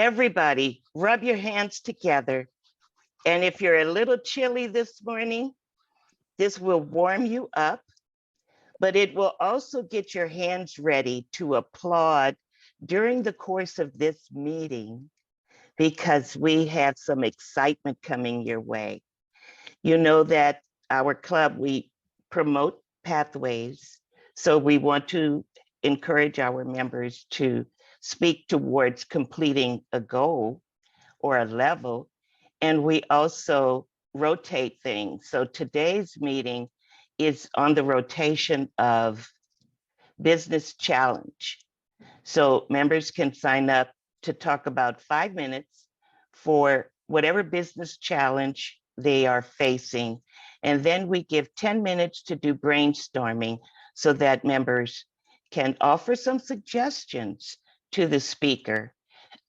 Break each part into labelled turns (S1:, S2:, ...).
S1: Everybody, rub your hands together. And if you're a little chilly this morning, this will warm you up, but it will also get your hands ready to applaud during the course of this meeting, because we have some excitement coming your way. You know that our club, we promote pathways. So we want to encourage our members to speak towards completing a goal or a level. And we also rotate things. So today's meeting is on the rotation of business challenge. So members can sign up to talk about 5 minutes for whatever business challenge they are facing. And then we give 10 minutes to do brainstorming so that members can offer some suggestions to the speaker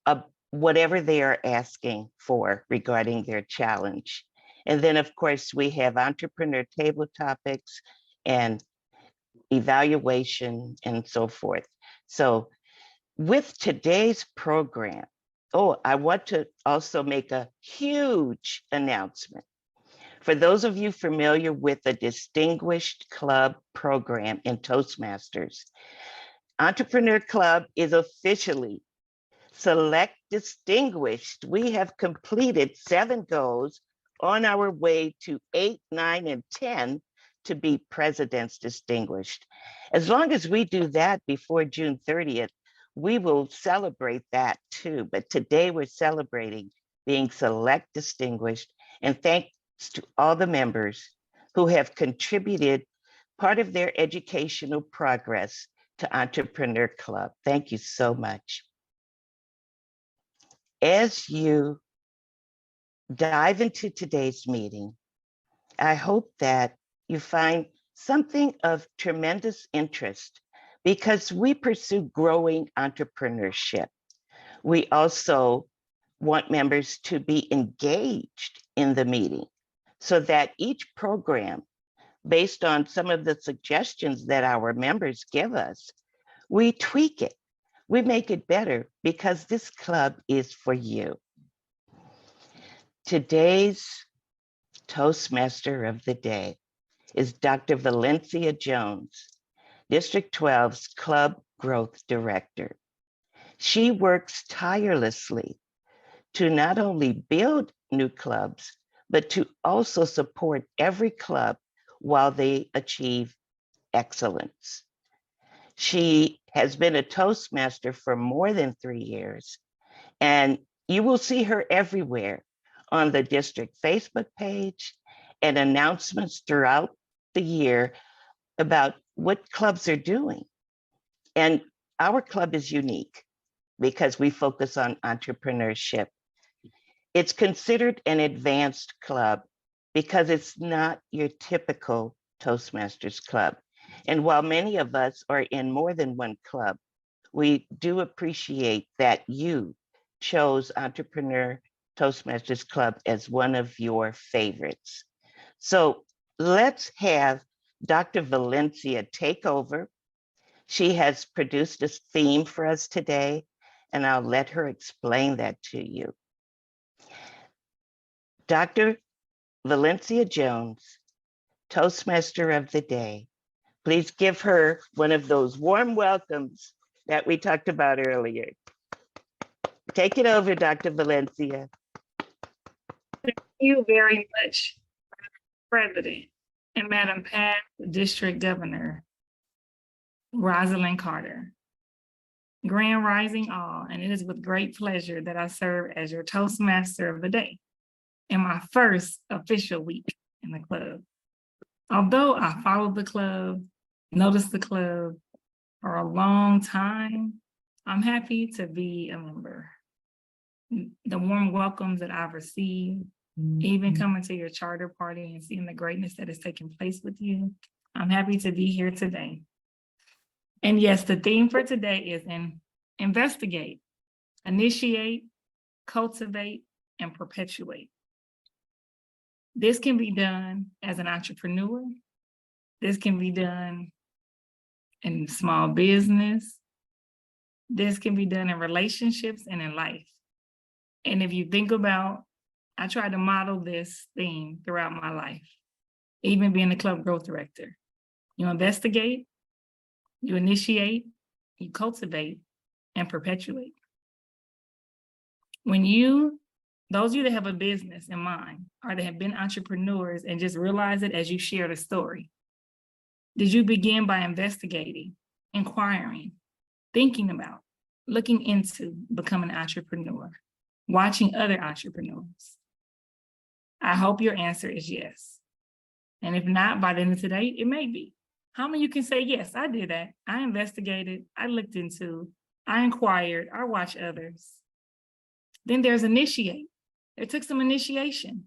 S1: of whatever they are asking for regarding their challenge. And then of course we have entrepreneur table topics and evaluation and so forth. So with today's program, I want to also make a huge announcement. For those of you familiar with the Distinguished Club program in Toastmasters, Entrepreneur Club is officially Select Distinguished. We have completed 7 goals on our way to 8, 9, and 10 to be President's Distinguished. As long as we do that before June 30th, we will celebrate that too. But today we're celebrating being Select Distinguished, and thanks to all the members who have contributed part of their educational progress to Entrepreneur Club. Thank you so much. As you dive into today's meeting, I hope that you find something of tremendous interest, because we pursue growing entrepreneurship. We also want members to be engaged in the meeting so that each program, based on some of the suggestions that our members give us, we tweak it, we make it better, because this club is for you. Today's Toastmaster of the Day is Dr. Valencia Jones, District 12's Club Growth Director. She works tirelessly to not only build new clubs, but to also support every club while they achieve excellence. She has been a Toastmaster for more than 3 years, and you will see her everywhere on the district Facebook page and announcements throughout the year about what clubs are doing. And our club is unique because we focus on entrepreneurship. It's considered an advanced club because it's not your typical Toastmasters club. And while many of us are in more than one club, we do appreciate that you chose Entrepreneur Toastmasters Club as one of your favorites. So let's have Dr. Valencia take over. She has produced a theme for us today, and I'll let her explain that to you. Dr. Valencia Jones, Toastmaster of the Day. Please give her one of those warm welcomes that we talked about earlier. Take it over, Dr. Valencia.
S2: Thank you very much, President and Madam Pat, District Governor Roz Carter. Grand Rising all, and it is with great pleasure that I serve as your Toastmaster of the Day in my first official week in the club. Although I followed the club, noticed the club for a long time, I'm happy to be a member. The warm welcomes that I've received, even coming to your charter party and seeing the greatness that is taking place with you, I'm happy to be here today. And yes, the theme for today is investigate, initiate, cultivate, and perpetuate. This can be done as an entrepreneur. This can be done in small business. This can be done in relationships and in life. And if you think about, I try to model this theme throughout my life, even being a club growth director. You investigate, you initiate, you cultivate, and perpetuate. Those of you that have a business in mind, or that have been entrepreneurs and just realize it as you share the story, did you begin by investigating, inquiring, thinking about, looking into becoming an entrepreneur, watching other entrepreneurs? I hope your answer is yes. And if not, by the end of today, it may be. How many of you can say, yes, I did that. I investigated, I looked into, I inquired, I watched others. Then there's initiate. It took some initiation.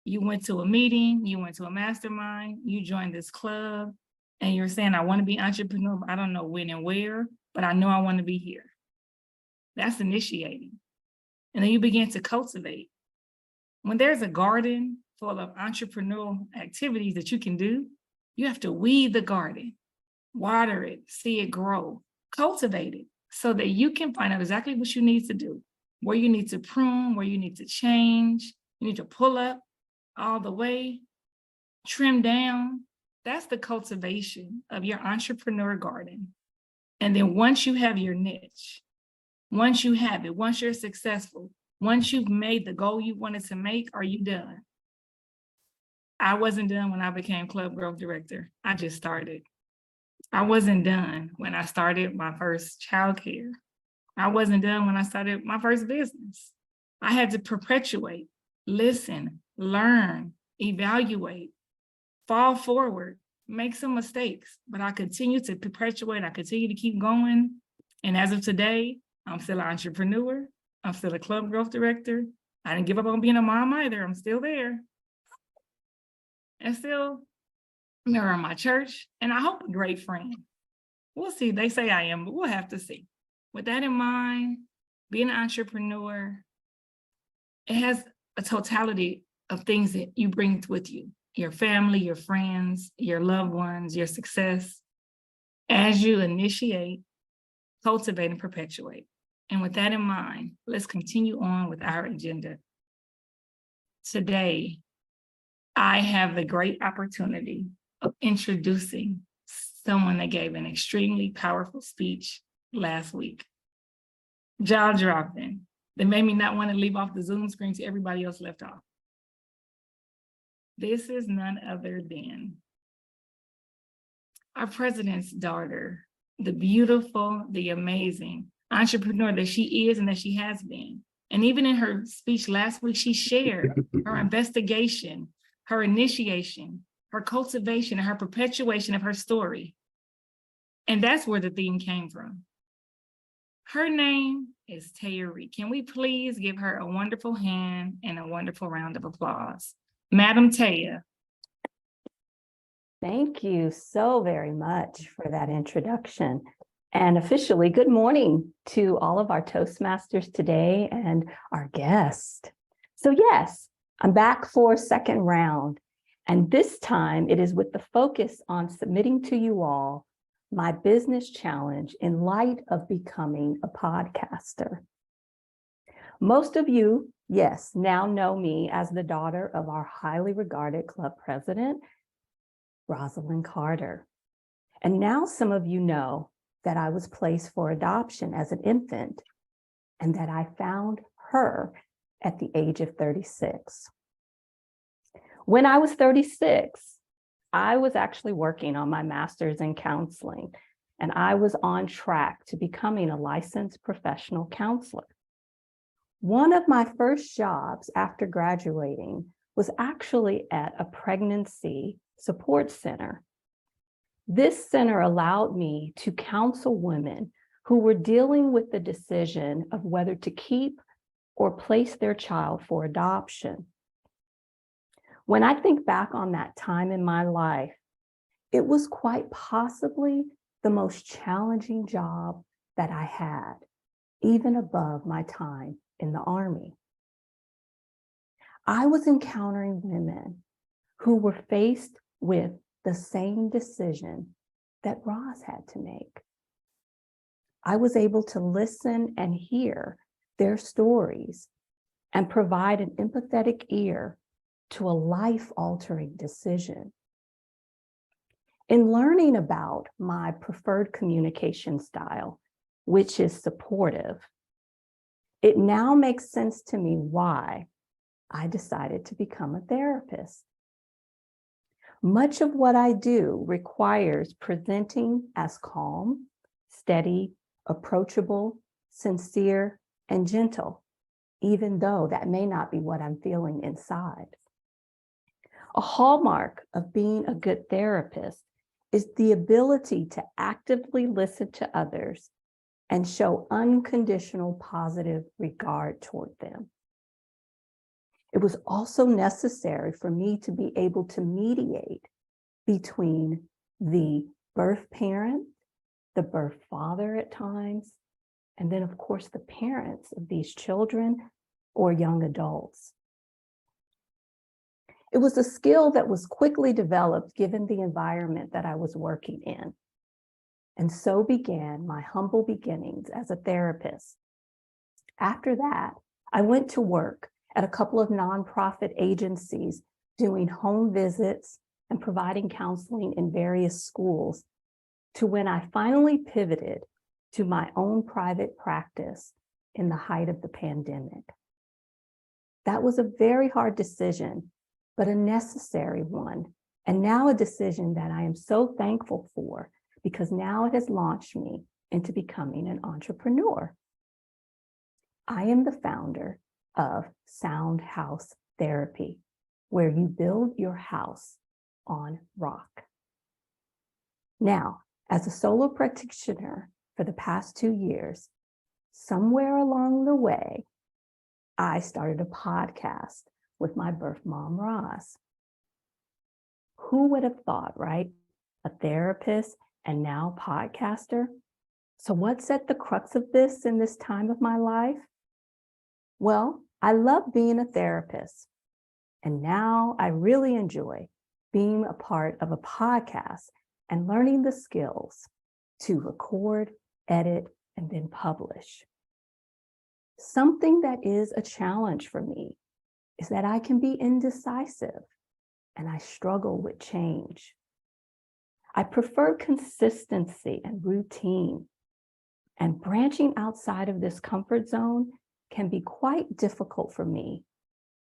S2: You went to a meeting, you went to a mastermind, you joined this club, and you're saying, I want to be an entrepreneur, but I don't know when and where, but I know I want to be here. That's initiating. And then you begin to cultivate. When there's a garden full of entrepreneurial activities that you can do, you have to weed the garden, water it, see it grow, cultivate it so that you can find out exactly what you need to do, where you need to prune, where you need to change, you need to pull up all the way, trim down. That's the cultivation of your entrepreneur garden. And then once you have your niche, once you have it, once you're successful, once you've made the goal you wanted to make, are you done? I wasn't done when I became club growth director. I just started. I wasn't done when I started my first childcare. I wasn't done when I started my first business. I had to perpetuate, listen, learn, evaluate, fall forward, make some mistakes, but I continue to perpetuate. I continue to keep going. And as of today, I'm still an entrepreneur. I'm still a club growth director. I didn't give up on being a mom either. I'm still there. And still a member of my church. And I hope a great friend. We'll see. They say I am, but we'll have to see. With that in mind, being an entrepreneur, it has a totality of things that you bring with you. Your family, your friends, your loved ones, your success, as you initiate, cultivate, and perpetuate. And with that in mind, let's continue on with our agenda. Today, I have the great opportunity of introducing someone that gave an extremely powerful speech last week. Jaw dropping. That made me not want to leave off the Zoom screen till everybody else left off. This is none other than our president's daughter, the beautiful, the amazing entrepreneur that she is and that she has been. And even in her speech last week, she shared her investigation, her initiation, her cultivation, and her perpetuation of her story. And that's where the theme came from. Her name is Taya Reed. Can we please give her a wonderful hand and a wonderful round of applause? Madam Taya.
S3: Thank you so very much for that introduction. And officially, good morning to all of our Toastmasters today and our guest. So yes, I'm back for a second round. And this time it is with the focus on submitting to you all my business challenge in light of becoming a podcaster. Most of you, yes, now know me as the daughter of our highly regarded club president, Roz Carter. And now some of you know that I was placed for adoption as an infant and that I found her at the age of 36. When I was 36, I was actually working on my master's in counseling, and I was on track to becoming a licensed professional counselor. One of my first jobs after graduating was actually at a pregnancy support center. This center allowed me to counsel women who were dealing with the decision of whether to keep or place their child for adoption. When I think back on that time in my life, it was quite possibly the most challenging job that I had, even above my time in the Army. I was encountering women who were faced with the same decision that Roz had to make. I was able to listen and hear their stories and provide an empathetic ear to a life-altering decision. In learning about my preferred communication style, which is supportive, it now makes sense to me why I decided to become a therapist. Much of what I do requires presenting as calm, steady, approachable, sincere, and gentle, even though that may not be what I'm feeling inside. A hallmark of being a good therapist is the ability to actively listen to others and show unconditional positive regard toward them. It was also necessary for me to be able to mediate between the birth parent, the birth father at times, and then, of course, the parents of these children or young adults. It was a skill that was quickly developed given the environment that I was working in. And so began my humble beginnings as a therapist. After that, I went to work at a couple of nonprofit agencies doing home visits and providing counseling in various schools, to when I finally pivoted to my own private practice in the height of the pandemic. That was a very hard decision, but a necessary one, and now a decision that I am so thankful for, because now it has launched me into becoming an entrepreneur. I am the founder of Sound House Therapy, where you build your house on rock. Now, as a solo practitioner for the past 2 years, somewhere along the way, I started a podcast with my birth mom, Roz. Who would have thought, right? A therapist and now podcaster. So what's at the crux of this in this time of my life? Well, I love being a therapist. And now I really enjoy being a part of a podcast and learning the skills to record, edit, and then publish. Something that is a challenge for me is that I can be indecisive and I struggle with change. I prefer consistency and routine, and branching outside of this comfort zone can be quite difficult for me,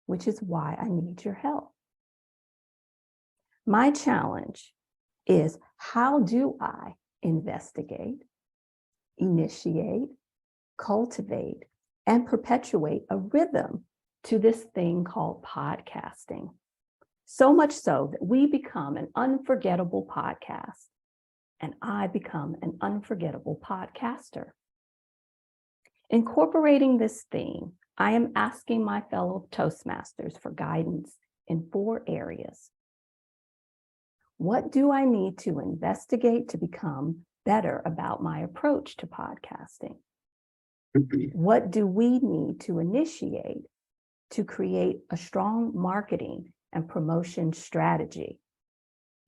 S3: which is why I need your help. My challenge is, how do I investigate, initiate, cultivate, and perpetuate a rhythm to this thing called podcasting? So much so that we become an unforgettable podcast, and I become an unforgettable podcaster. Incorporating this theme, I am asking my fellow Toastmasters for guidance in 4 areas. What do I need to investigate to become better about my approach to podcasting? What do we need to initiate to create a strong marketing and promotion strategy?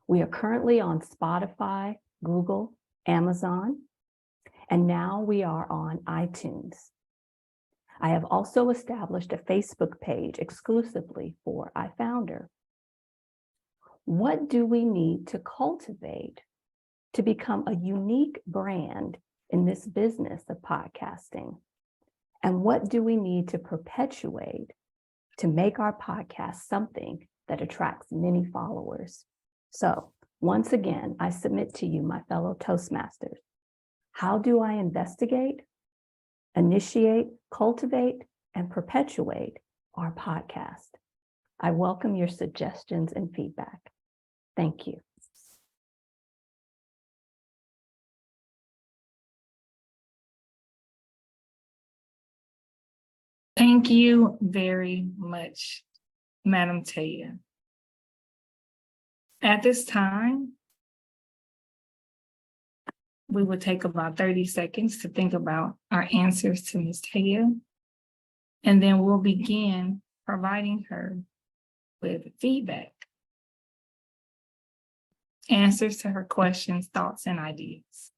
S3: We are currently on Spotify, Google, Amazon, and now we are on iTunes. I have also established a Facebook page exclusively for iFounder. What do we need to cultivate to become a unique brand in this business of podcasting? And what do we need to perpetuate to make our podcast something that attracts many followers? So once again, I submit to you, my fellow Toastmasters, how do I investigate, initiate, cultivate, and perpetuate our podcast? I welcome your suggestions and feedback. Thank you.
S2: Thank you very much, Madam Taya. At this time, we will take about 30 seconds to think about our answers to Ms. Taya, and then we'll begin providing her with feedback, answers to her questions, thoughts, and ideas.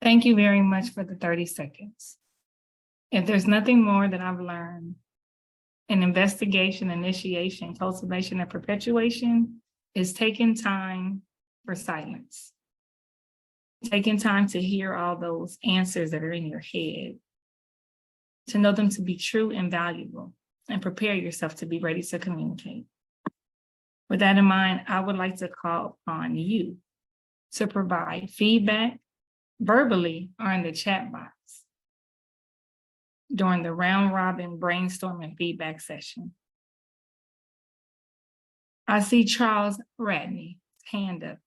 S2: Thank you very much for the 30 seconds. If there's nothing more that I've learned, an investigation, initiation, cultivation, and perpetuation is taking time for silence. Taking time to hear all those answers that are in your head, to know them to be true and valuable, and prepare yourself to be ready to communicate. With that in mind, I would like to call upon you to provide feedback verbally or in the chat box during the round robin brainstorming feedback session. I see Charles Radney, hand up.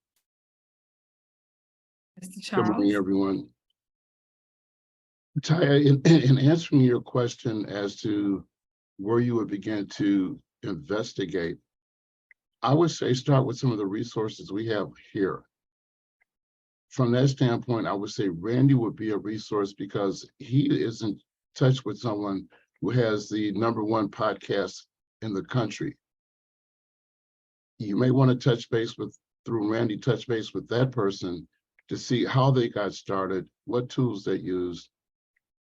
S2: Mr. Charles.
S4: Good morning, everyone. Taya, in answering your question as to where you would begin to investigate, I would say start with some of the resources we have here. From that standpoint, I would say Randy would be a resource because he is in touch with someone who has the #1 podcast in the country. You may want to touch base with, through Randy, touch base with that person to see how they got started, what tools they used,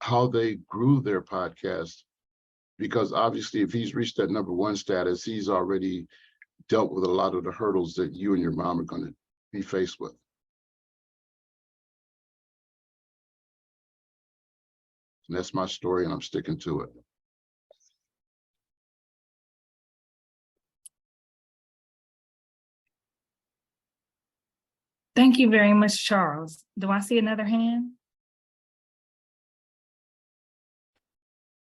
S4: how they grew their podcast. Because obviously, if he's reached that #1 status, he's already dealt with a lot of the hurdles that you and your mom are going to be faced with. And that's my story, and I'm sticking to it.
S2: Thank you very much, Charles. Do I see another hand?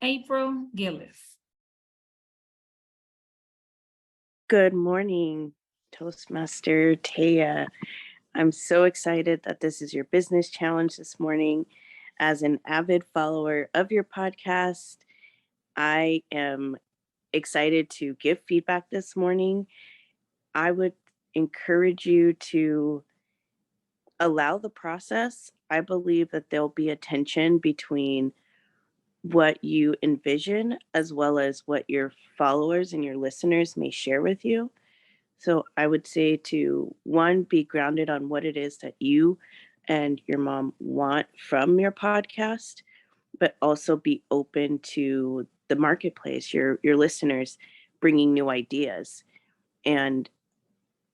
S2: April Gillis.
S5: Good morning, Toastmaster Taya. I'm so excited that this is your business challenge this morning. As an avid follower of your podcast, I am excited to give feedback this morning. I would encourage you to allow the process. I believe that there'll be a tension between what you envision as well as what your followers and your listeners may share with you. So I would say to, one, be grounded on what it is that you and your mom want from your podcast, but also be open to the marketplace, your listeners bringing new ideas, and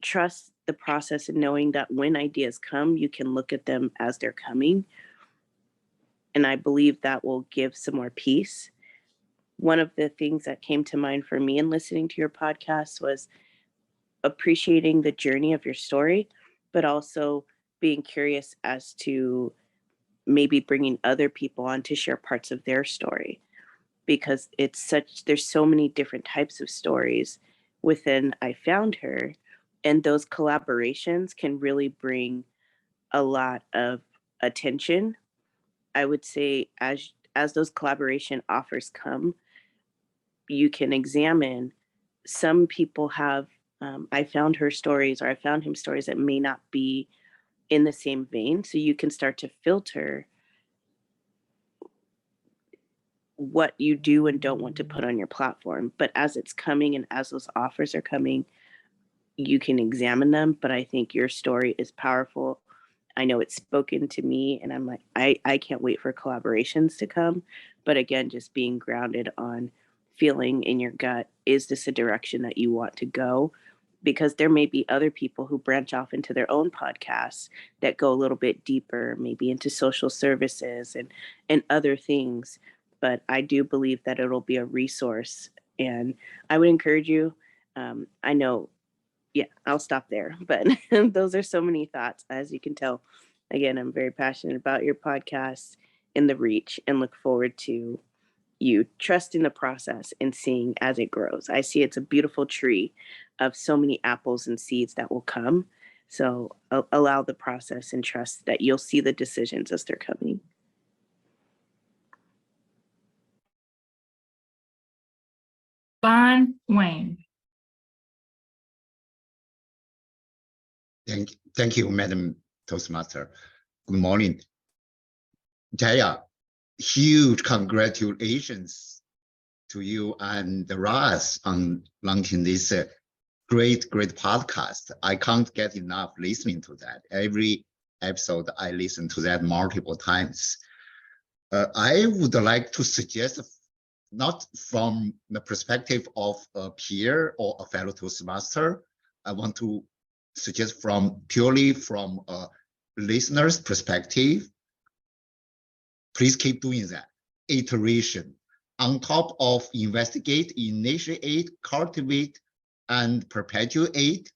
S5: trust the process and knowing that when ideas come, you can look at them as they're coming. And I believe that will give some more peace. One of the things that came to mind for me in listening to your podcast was appreciating the journey of your story, but also being curious as to maybe bringing other people on to share parts of their story, because there's so many different types of stories within I Found Her, and those collaborations can really bring a lot of attention. I would say as those collaboration offers come, you can examine. Some people have I Found Her stories, or I Found Him stories that may not be in the same vein. So you can start to filter what you do and don't want to put on your platform. But as it's coming and as those offers are coming, you can examine them. But I think your story is powerful. I know it's spoken to me, and I'm like, I can't wait for collaborations to come. But again, just being grounded on feeling in your gut, is this a direction that you want to go? Because there may be other people who branch off into their own podcasts that go a little bit deeper, maybe into social services and other things. But I do believe that it'll be a resource. And I would encourage you, I know, yeah, I'll stop there. But those are so many thoughts. As you can tell, again, I'm very passionate about your podcast and the reach, and look forward to you trusting the process and seeing as it grows. I see it's a beautiful tree of so many apples and seeds that will come. So allow the process and trust that you'll see the decisions as they're coming.
S2: Bon Wayne.
S6: Thank you, Madam Toastmaster. Good morning. Taya, huge congratulations to you and Roz on launching this great podcast. I can't get enough listening to that. Every episode. I listened to that multiple times. I would like to suggest, not from the perspective of a peer or a fellow Toastmaster, I want to suggest purely from a listener's perspective. Please keep doing that. Iteration. On top of investigate, initiate, cultivate, and perpetuate,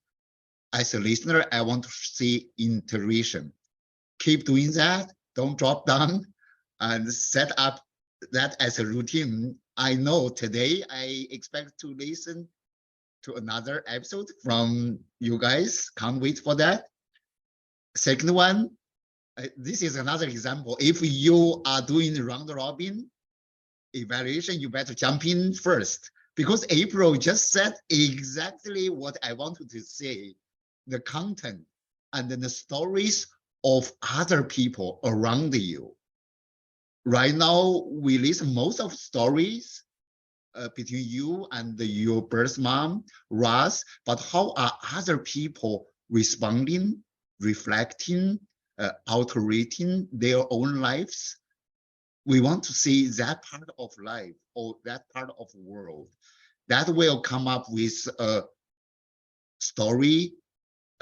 S6: as a listener, I want to see iteration. Keep doing that. Don't drop down and set up that as a routine. I know today I expect to listen to another episode from you guys. Can't wait for that. Second one, this is another example. If you are doing round robin evaluation, you better jump in first, because April just said exactly what I wanted to say. The content and then the stories of other people around you. Right now, we listen most of stories between you and your birth mom, Roz, but how are other people responding, reflecting, altering their own lives? We want to see that part of life or that part of world. That will come up with a story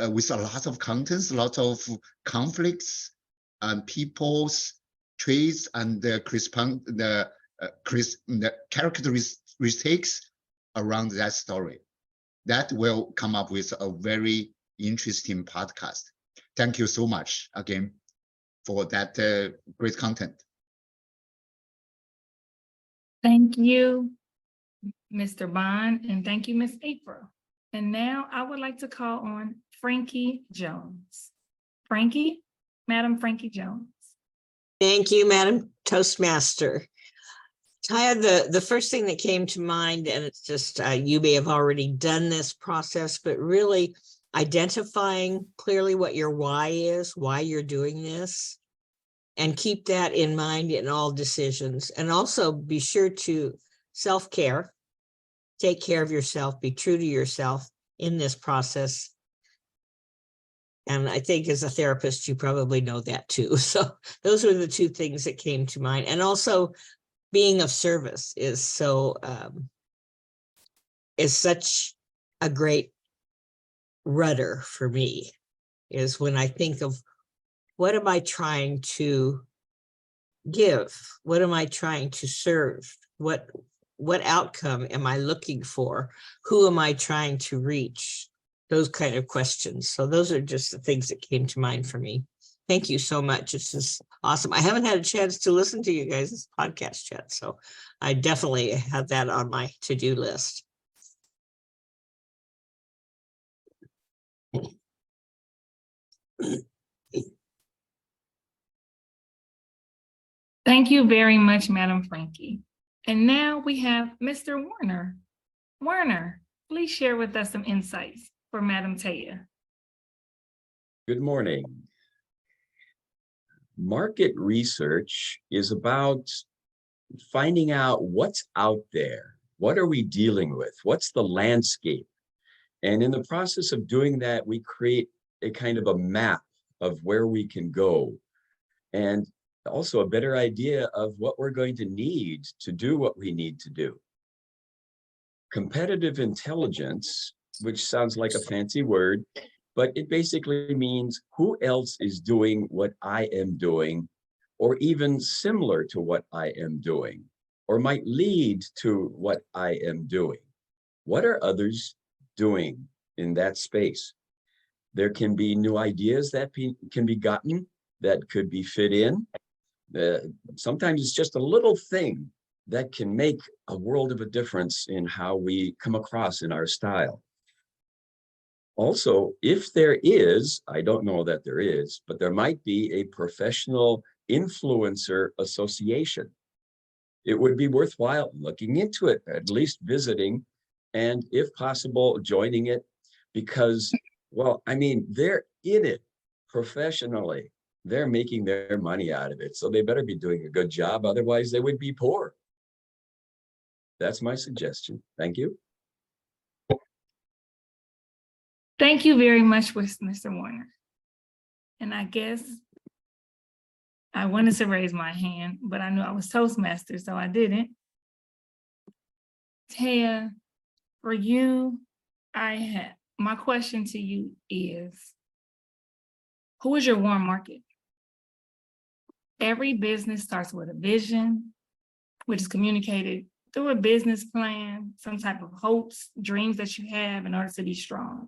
S6: with a lot of contents, a lot of conflicts, and people's traits and the characteristics around that story. That will come up with a very interesting podcast. Thank you so much again for that great content.
S2: Thank you, Mr. Bond, and thank you, Ms. April. And now I would like to call on Frankie Jones. Frankie, Madam Frankie Jones.
S7: Thank you, Madam Toastmaster. Taya, the first thing that came to mind, and it's just you may have already done this process, but really identifying clearly what your why is, why you're doing this, and keep that in mind in all decisions. And also be sure to self-care, take care of yourself, be true to yourself in this process. And I think as a therapist, you probably know that too. So those are the two things that came to mind. And also being of service is such a great rudder for me, is when I think of what am I trying to give? What am I trying to serve? What outcome am I looking for? Who am I trying to reach? Those kind of questions. So those are just the things that came to mind for me. Thank you so much. This is awesome. I haven't had a chance to listen to you guys' podcast yet, so I definitely have that on my to-do list.
S2: Thank you very much, Madam Frankie. And now we have Mr. Warner. Warner, please share with us some insights for Madam Taya.
S8: Good morning. Market research is about finding out what's out there. What are we dealing with? What's the landscape? And in the process of doing that, we create a kind of a map of where we can go, and also a better idea of what we're going to need to do what we need to do. Competitive intelligence, which sounds like a fancy word, but it basically means who else is doing what I am doing, or even similar to what I am doing, or might lead to what I am doing. What are others doing in that space? There can be new ideas that can be gotten that could be fit in. Sometimes it's just a little thing that can make a world of a difference in how we come across in our style. Also, if there is, I don't know that there is, but there might be a professional influencer association. It would be worthwhile looking into it, at least visiting, and if possible, joining it, because, well, I mean, they're in it professionally. They're making their money out of it, so they better be doing a good job, otherwise they would be poor. That's my suggestion. Thank you.
S2: Thank you very much, Mr. Warner. And I guess I wanted to raise my hand, but I knew I was Toastmaster, so I didn't. Taya, for you, my question to you is, who is your warm market? Every business starts with a vision, which is communicated through a business plan, some type of hopes, dreams that you have in order to be strong.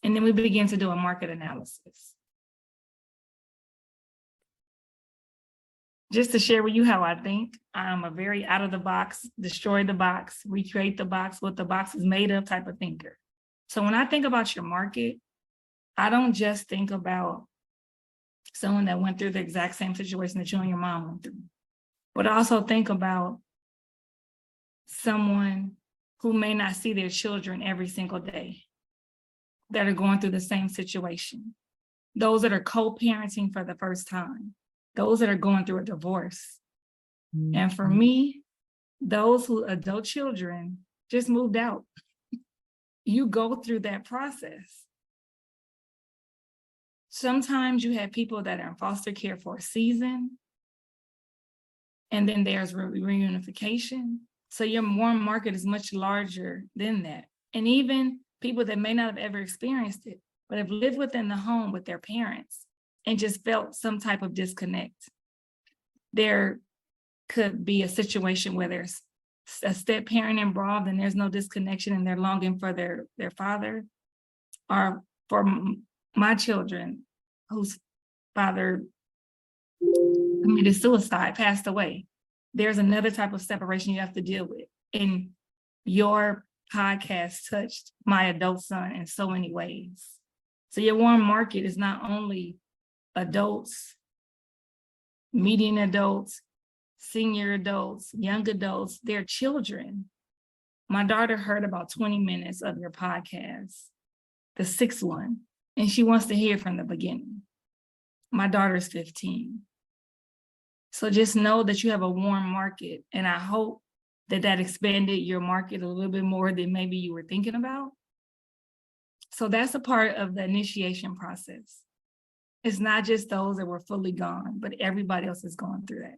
S2: And then we begin to do a market analysis. Just to share with you how I think, I'm a very out of the box, destroy the box, recreate the box, what the box is made of type of thinker. So when I think about your market, I don't just think about someone that went through the exact same situation that you and your mom went through, but I also think about someone who may not see their children every single day that are going through the same situation. Those that are co-parenting for the first time, those that are going through a divorce. And for me, those who adult children just moved out. You go through that process. Sometimes you have people that are in foster care for a season, and then there's reunification. So your warm market is much larger than that. And even people that may not have ever experienced it, but have lived within the home with their parents and just felt some type of disconnect. There could be a situation where there's a step parent involved and there's no disconnection and they're longing for their father. Or for my children whose father committed suicide, passed away. There's another type of separation you have to deal with. And your podcast touched my adult son in so many ways. So your warm market is not only adults, median adults, senior adults, young adults, they're children. My daughter heard about 20 minutes of your podcast, the sixth one, and she wants to hear from the beginning. My daughter's 15. So just know that you have a warm market, and I hope that that expanded your market a little bit more than maybe you were thinking about. So that's a part of the initiation process. It's not just those that were fully gone, but everybody else is going through that.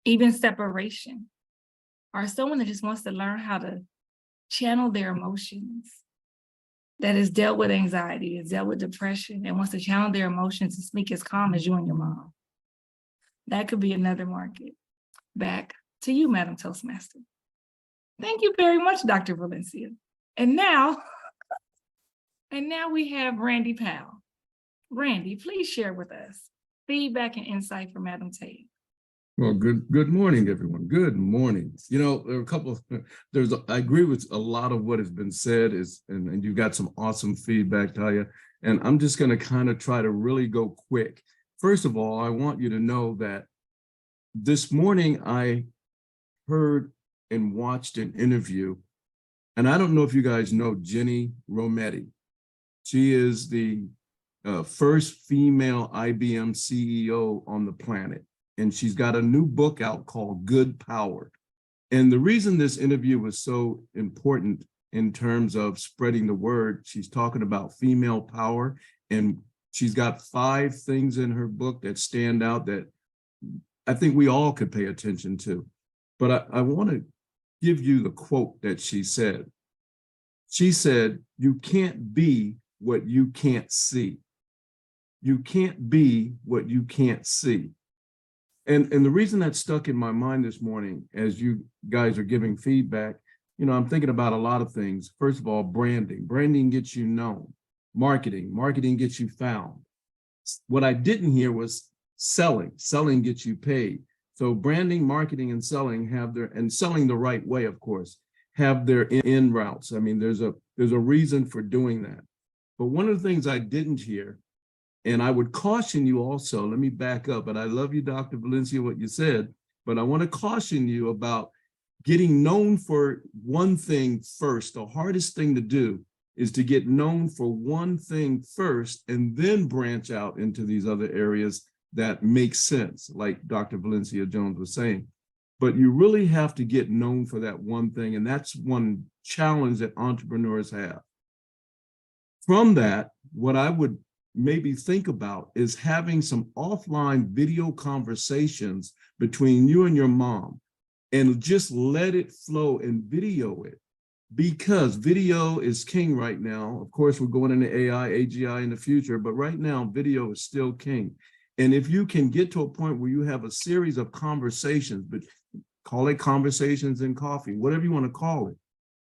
S2: Even separation, or someone that just wants to learn how to channel their emotions, that has dealt with anxiety, has dealt with depression, and wants to channel their emotions and speak as calm as you and your mom. That could be another market. Back to you, Madam Toastmaster. Thank you very much, Dr. Valencia. And now we have Randy Powell. Randy, please share with us feedback and insight from Madam Taya.
S9: Well, good morning, everyone. Good morning. You know, there are a couple of, I agree with a lot of what has been said, and you got some awesome feedback, Taya. And I'm just going to kind of try to really go quick. First of all, I want you to know that this morning I heard and watched an interview, and I don't know if you guys know Jenny Rometty. She is the first female IBM CEO on the planet. And she's got a new book out called Good Power. And the reason this interview was so important in terms of spreading the word, she's talking about female power, and she's got 5 things in her book that stand out that I think we all could pay attention to. But I want to give you the quote that she said. She said, "You can't be what you can't see. You can't be what you can't see." And the reason that stuck in my mind this morning, as you guys are giving feedback, you know, I'm thinking about a lot of things. First of all, branding. Branding gets you known. Marketing gets you found. What I didn't hear was selling. Selling gets you paid. So branding, marketing, and selling and selling the right way, of course, have their in routes. I mean, there's a reason for doing that. But one of the things I didn't hear, and I would caution you also, let me back up, but I love you, Dr. Valencia, what you said, but I want to caution you about getting known for one thing first. The hardest thing to do is to get known for one thing first and then branch out into these other areas that make sense, like Dr. Valencia Jones was saying. But you really have to get known for that one thing, and that's one challenge that entrepreneurs have. From that, what I would maybe think about is having some offline video conversations between you and your mom, and just let it flow and video it, because video is king right now. Of course, we're going into AI, AGI in the future, but right now video is still king. And if you can get to a point where you have a series of conversations, but call it conversations in coffee, whatever you want to call it,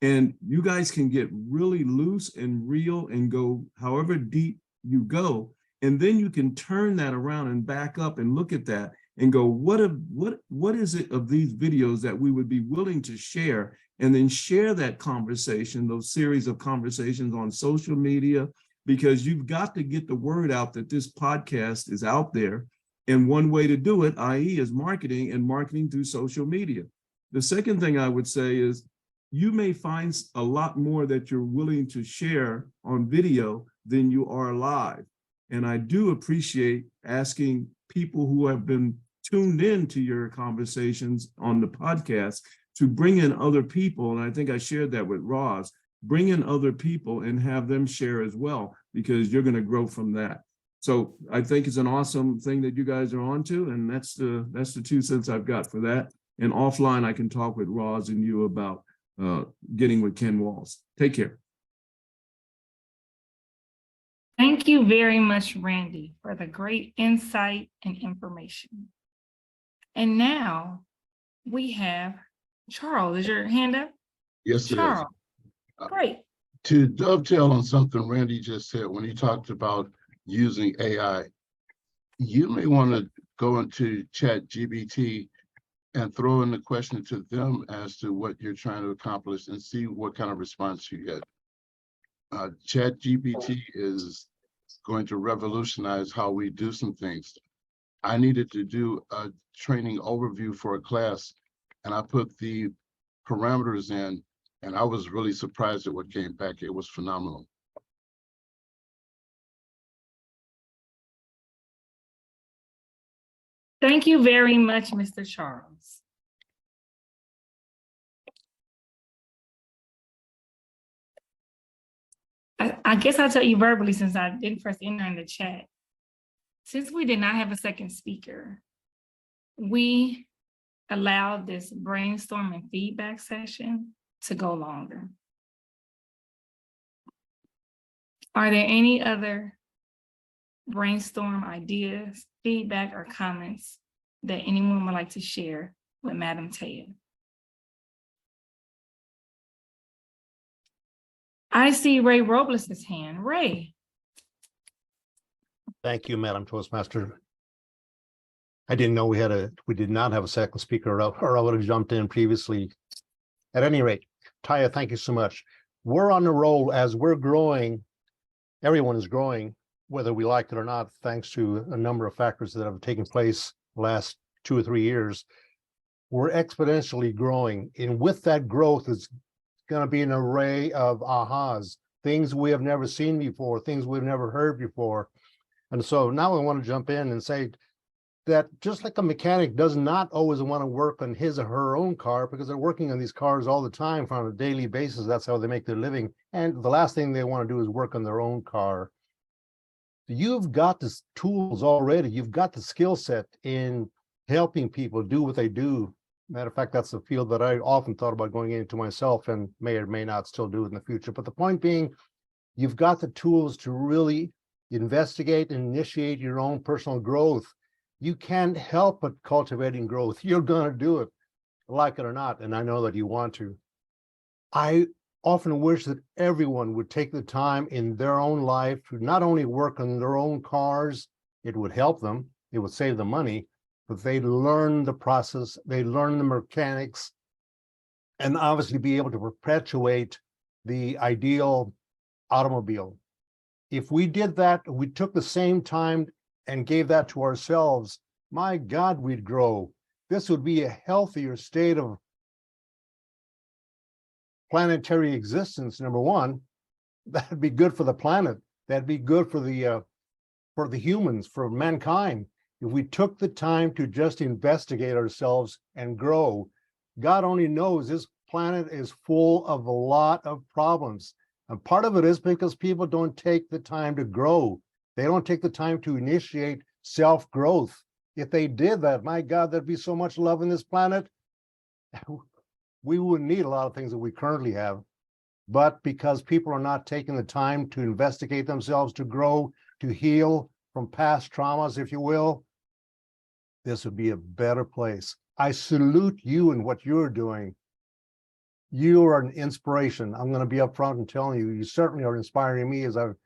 S9: and you guys can get really loose and real and go however deep you go, and then you can turn that around and back up and look at that and go, what is it of these videos that we would be willing to share, and then share that conversation, those series of conversations on social media, because you've got to get the word out that this podcast is out there. And one way to do it, i.e. is marketing, and marketing through social media. The second thing I would say is you may find a lot more that you're willing to share on video than you are live. And I do appreciate asking people who have been tuned in to your conversations on the podcast to bring in other people. And I think I shared that with Roz, bring in other people and have them share as well, because you're going to grow from that. So I think it's an awesome thing that you guys are onto, and that's the 2 cents I've got for that. And offline, I can talk with Roz and you about getting with Ken Walls. Take care.
S2: Thank you very much, Randy, for the great insight and information. And now we have Charles. Is your hand up?
S4: Yes, it is.
S2: Charles, great.
S4: To dovetail on something Randy just said, when he talked about using AI, you may want to go into ChatGPT and throw in the question to them as to what you're trying to accomplish and see what kind of response you get. ChatGPT is going to revolutionize how we do some things. I needed to do a training overview for a class, and I put the parameters in, and I was really surprised at what came back. It was phenomenal.
S2: Thank you very much, Mr. Charles. I guess I'll tell you verbally, since I didn't first enter in the chat. Since we did not have a second speaker, we allowed this brainstorm and feedback session to go longer. Are there any other brainstorm ideas, feedback, or comments that anyone would like to share with Madam Taya? I see Ray Robles' hand. Ray.
S10: Thank you, Madam Toastmaster. I didn't know we did not have a second speaker, or I would have jumped in previously. At any rate, Taya, thank you so much. We're on the roll as we're growing. Everyone is growing, whether we like it or not, thanks to a number of factors that have taken place the last 2 or 3 years. We're exponentially growing, and with that growth is going to be an array of ahas, things we have never seen before, things we've never heard before. And so now I want to jump in and say that just like a mechanic does not always want to work on his or her own car, because they're working on these cars all the time on a daily basis. That's how they make their living. And the last thing they want to do is work on their own car. You've got the tools already. You've got the skill set in helping people do what they do. Matter of fact, that's the field that I often thought about going into myself, and may or may not still do it in the future. But the point being, you've got the tools to really investigate and initiate your own personal growth. You can't help but cultivating growth. You're going to do it, like it or not, and I know that you want to. I often wish that everyone would take the time in their own life to not only work on their own cars, it would help them, it would save them money, but they learn the process, they learn the mechanics, and obviously be able to perpetuate the ideal automobile. If we did that, we took the same time and gave that to ourselves, my God, we'd grow. This would be a healthier state of planetary existence, number one. That'd be good for the planet. That'd be good for the humans, for mankind. If we took the time to just investigate ourselves and grow. God only knows this planet is full of a lot of problems. And part of it is because people don't take the time to grow. They don't take the time to initiate self-growth. If they did that, my God, there'd be so much love in this planet. We wouldn't need a lot of things that we currently have. But because people are not taking the time to investigate themselves, to grow, to heal from past traumas, if you will, this would be a better place. I salute you and what you're doing. You are an inspiration. I'm going to be upfront and telling you, you certainly are inspiring me as I've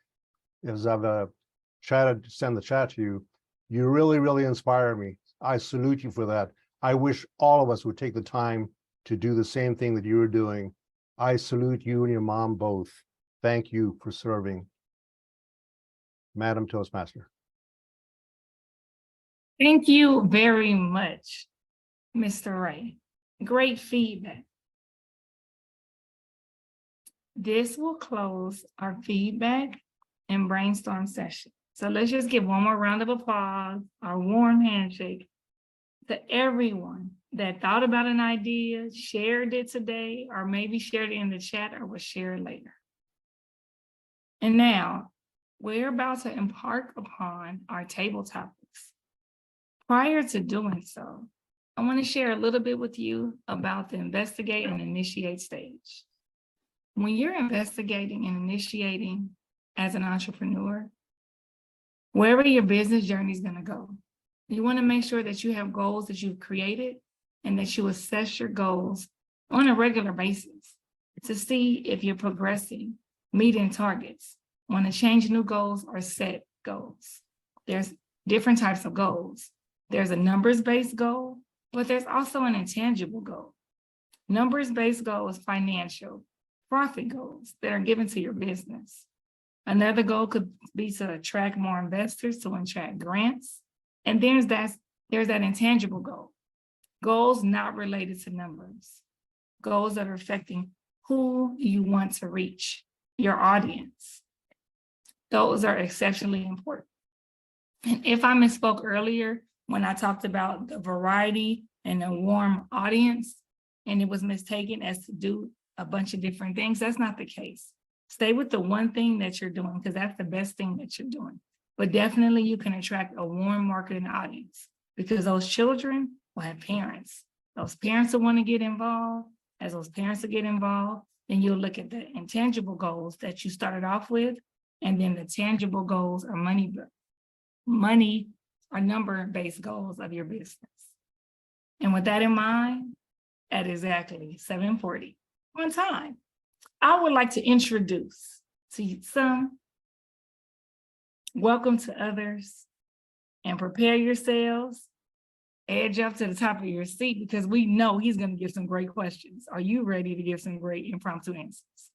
S10: chatted, send the chat to you. You really, really inspire me. I salute you for that. I wish all of us would take the time to do the same thing that you're doing. I salute you and your mom both. Thank you for serving. Madam Toastmaster.
S2: Thank you very much, Mr. Ray. Great feedback. This will close our feedback and brainstorm session. So let's just give one more round of applause, our warm handshake to everyone that thought about an idea, shared it today, or maybe shared it in the chat or will share it later. And now we're about to embark upon our table topics. Prior to doing so, I want to share a little bit with you about the investigate and initiate stage. When you're investigating and initiating as an entrepreneur, wherever your business journey is going to go, you want to make sure that you have goals that you've created and that you assess your goals on a regular basis to see if you're progressing, meeting targets, want to change new goals or set goals. There's different types of goals. There's a numbers-based goal, but there's also an intangible goal. Numbers-based goal is financial, profit goals that are given to your business. Another goal could be to attract more investors, to attract grants. And there's that intangible goal. Goals not related to numbers. Goals that are affecting who you want to reach, your audience. Those are exceptionally important. And if I misspoke earlier when I talked about the variety and the warm audience, and it was mistaken as to do a bunch of different things, that's not the case. Stay with the one thing that you're doing because that's the best thing that you're doing. But definitely you can attract a warm marketing audience because those children will have parents. Those parents will want to get involved. As those parents will get involved, then you'll look at the intangible goals that you started off with, and then the tangible goals are money or number-based goals of your business. And with that in mind, at exactly 7:40 on time, I would like to introduce to some, welcome to others, and prepare yourselves, edge up to the top of your seat because we know he's going to give some great questions. Are you ready to give some great impromptu answers?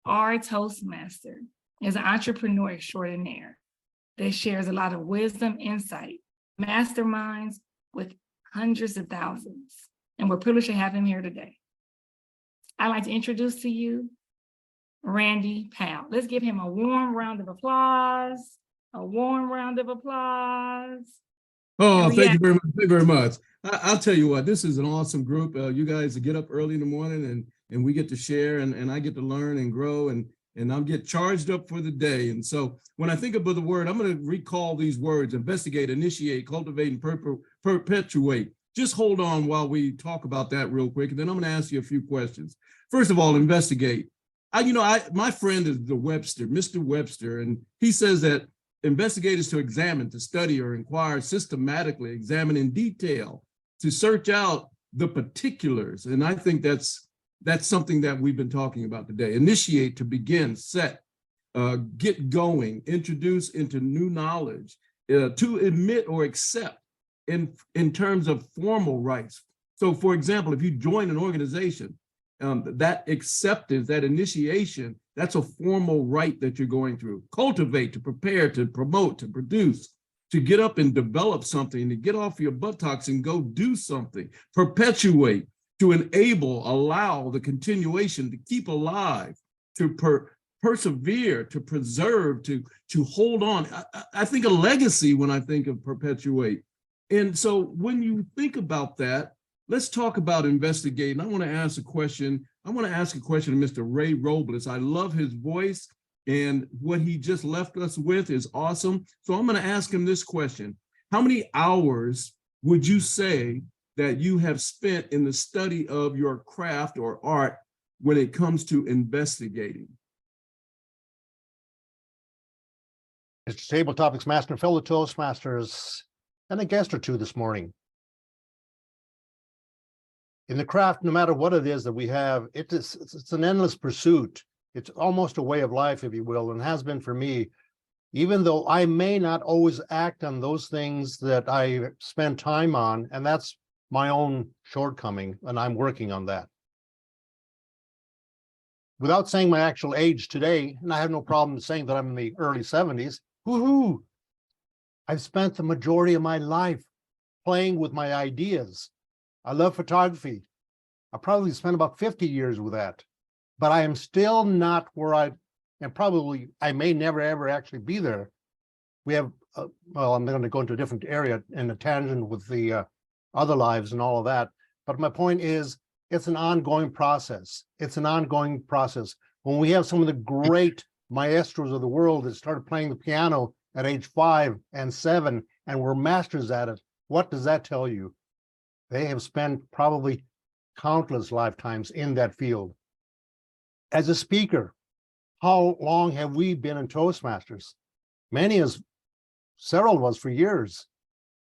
S2: Our Toastmaster is an entrepreneur extraordinaire that shares a lot of wisdom, insight, masterminds with hundreds of thousands. And we're privileged to have him here today. I'd like to introduce to you Randy Powell. Let's give him a warm round of applause. A warm round of applause.
S9: Oh, thank you very much. Thank you very much. I'll tell you what, this is an awesome group. You guys get up early in the morning and we get to share and I get to learn and grow and I'll get charged up for the day. And so when I think about the word, I'm going to recall these words: investigate, initiate, cultivate, and perpetuate. Just hold on while we talk about that real quick. And then I'm going to ask you a few questions. First of all, investigate. My friend is the Webster, Mr. Webster, and he says that investigate is to examine, to study or inquire systematically, examine in detail, to search out the particulars. And I think that's something that we've been talking about today. Initiate, to begin, set, get going, introduce into new knowledge, to admit or accept in terms of formal rights. So for example, if you join an organization, that acceptance, that initiation, that's a formal right that you're going through. Cultivate, to prepare, to promote, to produce, to get up and develop something, to get off your buttocks and go do something. Perpetuate, to enable, allow the continuation, to keep alive, to persevere, to preserve, to hold on. I think of legacy when I think of perpetuate. And so when you think about that, let's talk about investigating. I want to ask a question. I want to ask a question to Mr. Ray Robles. I love his voice. And what he just left us with is awesome. So I'm going to ask him this question. How many hours would you say that you have spent in the study of your craft or art when it comes to investigating?
S10: Mr. Table Topics Master, fellow Toastmasters, and a guest or two this morning. In the craft, no matter what it is that we have, it's an endless pursuit. It's almost a way of life, if you will, and has been for me. Even though I may not always act on those things that I spend time on, and that's my own shortcoming, and I'm working on that. Without saying my actual age today, and I have no problem saying that I'm in the early 70s, woohoo! I've spent the majority of my life playing with my ideas. I love photography. I probably spent about 50 years with that, but I am still not where and probably I may never ever actually be there. We have, well, I'm going to go into a different area in a tangent with the other lives and all of that. But my point is, it's an ongoing process. It's an ongoing process. When we have some of the great maestros of the world that started playing the piano at age 5 and 7 and were masters at it, what does that tell you? They have spent probably countless lifetimes in that field. As a speaker, how long have we been in Toastmasters? Several of us for years.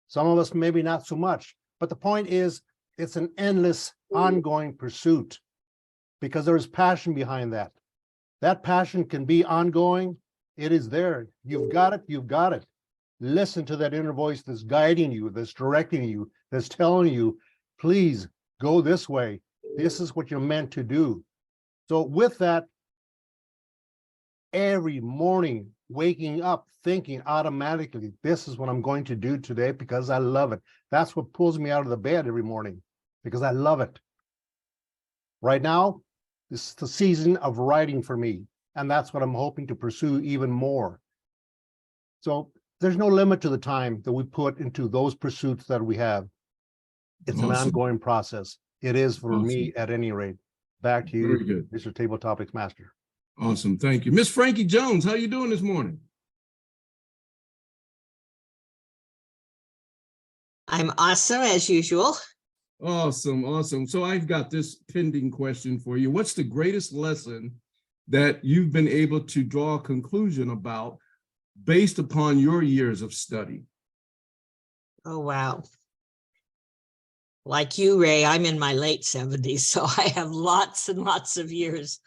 S10: Some of us maybe not so much. But the point is, it's an endless, ongoing pursuit because there is passion behind that. That passion can be ongoing. It is there. You've got it. You've got it. Listen to that inner voice that's guiding you, that's directing you, that's telling you, please go this way. This is what you're meant to do. So with that, every morning, waking up, thinking automatically, this is what I'm going to do today because I love it. That's what pulls me out of the bed every morning because I love it. Right now, this is the season of writing for me, and that's what I'm hoping to pursue even more. So there's no limit to the time that we put into those pursuits that we have. It's an ongoing process. It is for me at any rate. Back to you,
S9: Very good.
S10: Mr. Table Topics Master.
S9: Awesome. Thank you. Miss Frankie Jones, how you doing this morning?
S7: I'm awesome as usual.
S9: Awesome. Awesome. So I've got this pending question for you. What's the greatest lesson that you've been able to draw a conclusion about based upon your years of study?
S7: Oh, wow. Like you, Ray, I'm in my late 70s, so I have lots and lots of years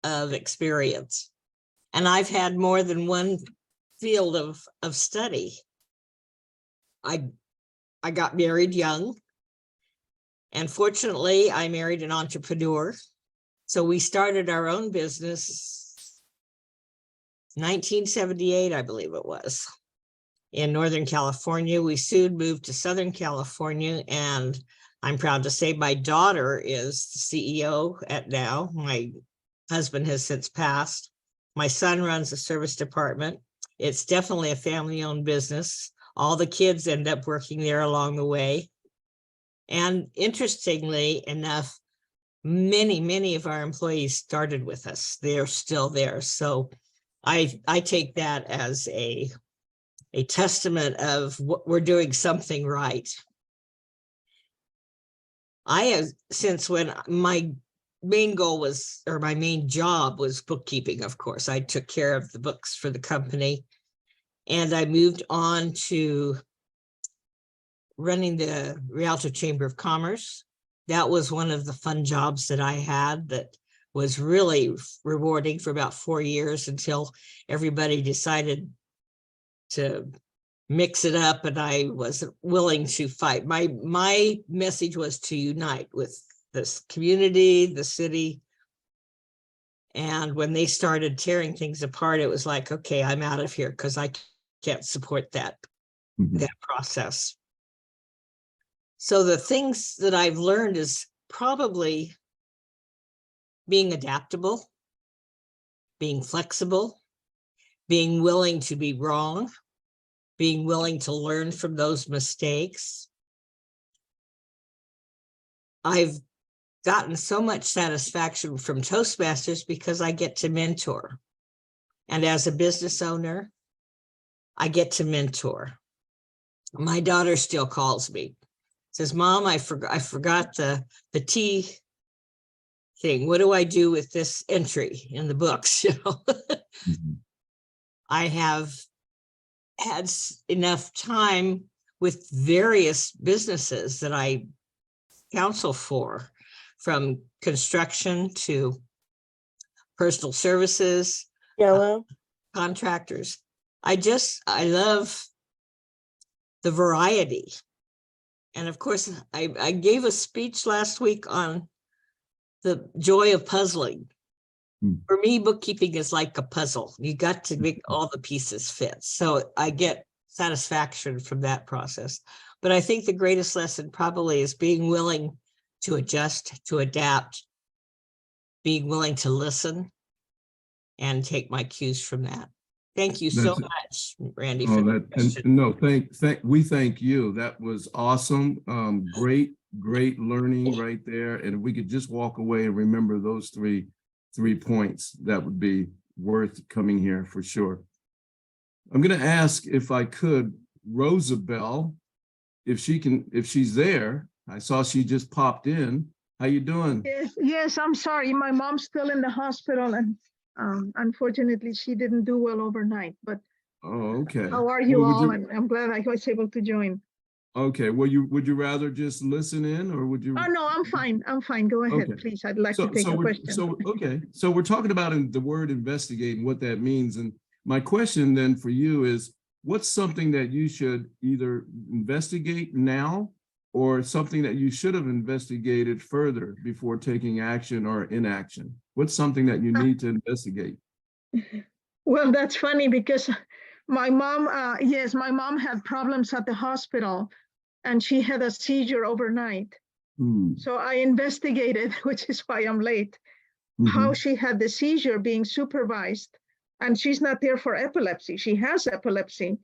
S7: of experience. And I've had more than one field of study. I got married young, and fortunately, I married an entrepreneur. So we started our own business 1978, I believe it was, in Northern California. We soon moved to Southern California, and I'm proud to say my daughter is the CEO at now. My husband has since passed. My son runs the service department. It's definitely a family-owned business. All the kids end up working there along the way. And interestingly enough, many of our employees started with us. They're still there. So I take that as a testament of what we're doing something right. I have, since when my main goal was, or my main job was bookkeeping, of course. I took care of the books for the company, and I moved on to running the Rialto Chamber of Commerce. That was one of the fun jobs that I had that was really rewarding for about 4 years until everybody decided to mix it up, and I wasn't willing to fight. My message was to unite with this community, the city. And when they started tearing things apart, it was like, okay, I'm out of here because I can't support that, that process. So the things that I've learned is probably being adaptable, being flexible, being willing to be wrong, being willing to learn from those mistakes. I've gotten so much satisfaction from Toastmasters because I get to mentor. And as a business owner, I get to mentor. My daughter still calls me, says, Mom, I forgot the T thing. What do I do with this entry in the books? You know, I have had enough time with various businesses that I counsel for, from construction to personal services,
S5: Yellow.
S7: contractors. I love the variety. And of course, I gave a speech last week on the joy of puzzling. For me, bookkeeping is like a puzzle. You got to make all the pieces fit. So I get satisfaction from that process. But I think the greatest lesson probably is being willing to adjust, to adapt, being willing to listen, and take my cues from that. Thank you so much, Randy, for that question.
S9: No, we thank you. That was awesome. Great learning right there. And if we could just walk away and remember those three points, that would be worth coming here for sure. I'm going to ask, if I could, Rosabelle, if she's there. I saw she just popped in. How you doing?
S11: Yes, I'm sorry. My mom's still in the hospital, and unfortunately, she didn't do well overnight. But
S9: okay.
S11: How are you all? And I'm glad I was able to join.
S9: Okay. Well, would you rather just listen in, or would you?
S11: Oh no, I'm fine. I'm fine. Go ahead, please. I'd like to take a question.
S9: So we're talking about the word investigate and what that means. And my question then for you is, what's something that you should either investigate now, or something that you should have investigated further before taking action or inaction? What's something that you need to investigate?
S11: Well, that's funny because my mom, my mom had problems at the hospital, and she had a seizure overnight. So I investigated, which is why I'm late, how she had the seizure being supervised. And she's not there for epilepsy. She has epilepsy.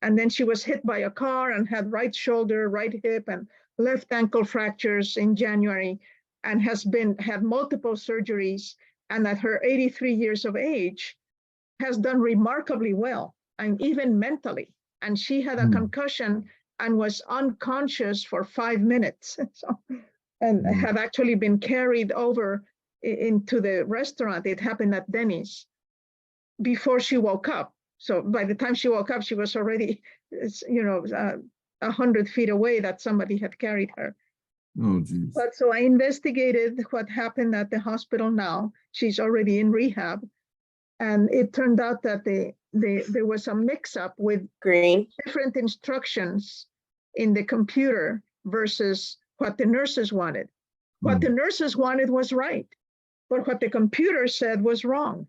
S11: And then she was hit by a car and had right shoulder, right hip, and left ankle fractures in January, and had multiple surgeries. And at her 83 years of age, has done remarkably well, and even mentally. And she had a concussion and was unconscious for 5 minutes. And had actually been carried over into the restaurant. It happened at Denny's before she woke up. So by the time she woke up, she was already, 100 feet away that somebody had carried her.
S9: Oh, geez.
S11: But so I investigated what happened at the hospital now. She's already in rehab. And it turned out that there was a mix-up with different instructions in the computer versus what the nurses wanted. What the nurses wanted was right, but what the computer said was wrong.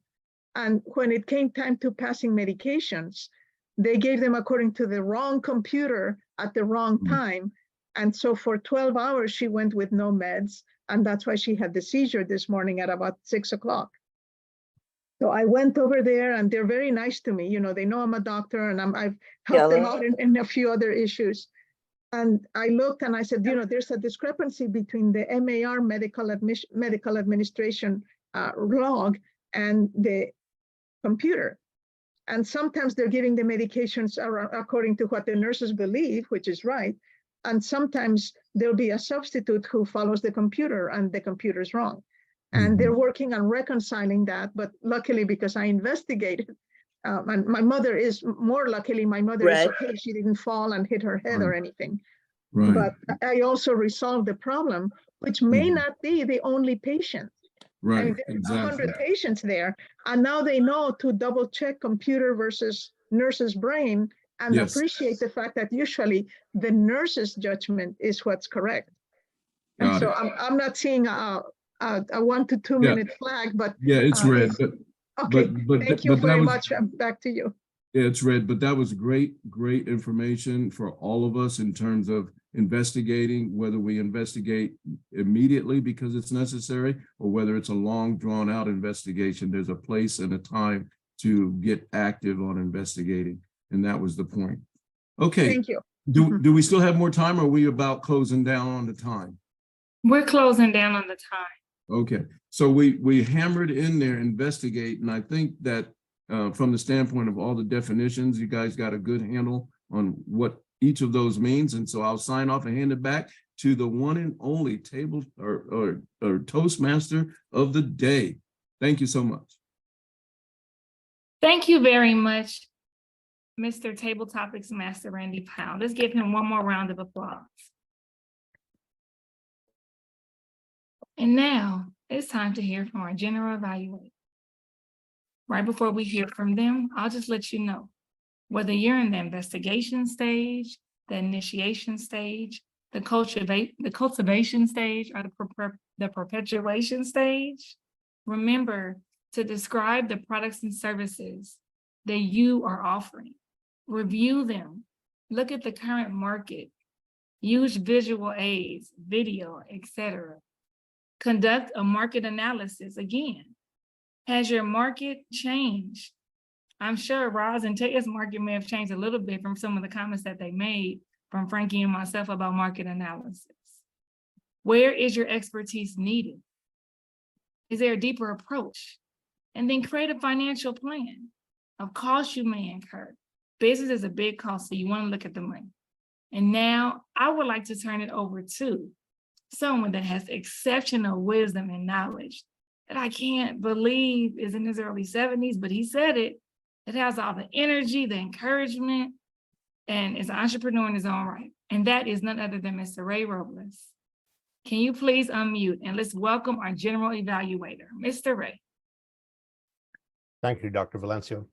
S11: And when it came time to passing medications, they gave them according to the wrong computer at the wrong time. And so for 12 hours, she went with no meds. And that's why she had the seizure this morning at about 6 o'clock. So I went over there, and they're very nice to me. You know, they know I'm a doctor, and I've helped them out in a few other issues. And I looked and I said, there's a discrepancy between the MAR medical administration log and the computer. And sometimes they're giving the medications according to what the nurses believe, which is right. And sometimes there'll be a substitute who follows the computer, and the computer's wrong. And they're working on reconciling that. But luckily, because I investigated, and my mother is okay. She didn't fall and hit her head or anything. But I also resolved the problem, which may not be the only patient. I mean, there's 100 patients there, and now they know to double check computer versus nurse's brain, and appreciate the fact that usually the nurse's judgment is what's correct. And so I'm not seeing a 1 to 2 minute flag, but
S9: it's red.
S11: Okay, thank you very much. Back to you.
S9: Yeah, it's red, but that was great information for all of us in terms of investigating, whether we investigate immediately because it's necessary, or whether it's a long drawn out investigation. There's a place and a time to get active on investigating. And that was the point. Okay.
S11: Thank you.
S9: Do we still have more time, or are we about closing down on the time?
S2: We're closing down on the time.
S9: Okay. So we hammered in there investigate, and I think that from the standpoint of all the definitions. You guys got a good handle on what each of those means. And so I'll sign off and hand it back to the one and only table or Toastmaster of the day. Thank you so much.
S2: Thank you very much, Mr. Table Topics Master Randy Powell. Let's give him one more round of applause. And now it's time to hear from our general evaluator. Right before we hear from them, I'll just let you know, whether you're in the investigation stage, the initiation stage, the cultivation stage, or the perpetuation stage, remember to describe the products and services that you are offering. Review them, look at the current market, use visual aids, video, etc. Conduct a market analysis again. Has your market changed? I'm sure Roz and Taya's market may have changed a little bit from some of the comments that they made from Frankie and myself about market analysis. Where is your expertise needed? Is there a deeper approach? And then create a financial plan of costs you may incur. Business is a big cost, so you want to look at the money. And now I would like to turn it over to someone that has exceptional wisdom and knowledge that I can't believe is in his early 70s, but he said it. It has all the energy, the encouragement, and is an entrepreneur in his own right. And that is none other than Mr. Ray Robles. Can you please unmute and let's welcome our general evaluator, Mr. Ray.
S10: Thank you, Dr. Valencia.